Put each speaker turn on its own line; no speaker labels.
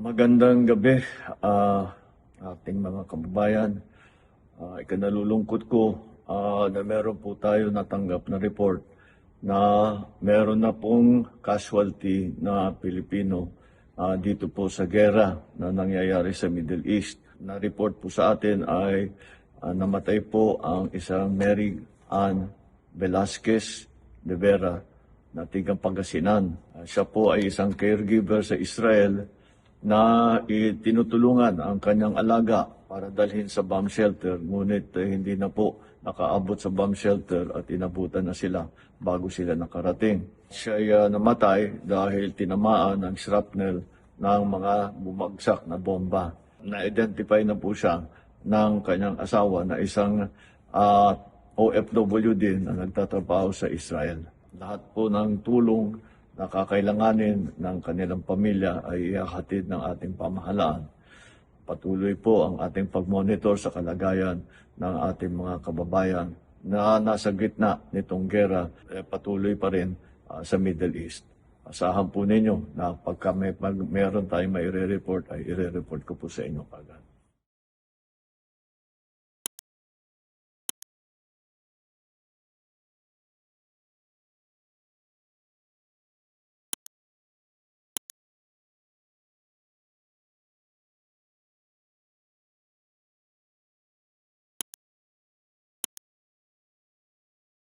Magandang gabi, ating mga kababayan. Ikinalulungkot ko na meron po tayo natanggap na report na meron na pong casualty na Pilipino dito po sa gera na nangyayari sa Middle East. Na-report po sa atin ay namatay po ang isang Mary Ann Velasquez de Vera na tigang Pangasinan. Siya po ay isang caregiver sa Israel na tinutulungan ang kanyang alaga para dalhin sa bomb shelter, ngunit hindi na po nakaabot sa bomb shelter at inabutan na sila bago sila nakarating. Siya ay namatay dahil tinamaan ng shrapnel ng mga bumagsak na bomba. Na-identify na po siya ng kanyang asawa na isang OFW din na nagtatrabaho sa Israel. Lahat po ng tulong na kakailanganin ng kanilang pamilya ay ihahatid ng ating pamahalaan. Patuloy po ang ating pag-monitor sa kalagayan ng ating mga kababayan na nasa gitna nitong gera, patuloy pa rin sa Middle East. Asahan po ninyo na pagka meron tayong maire-report ay ire-report ko po sa inyo kagad.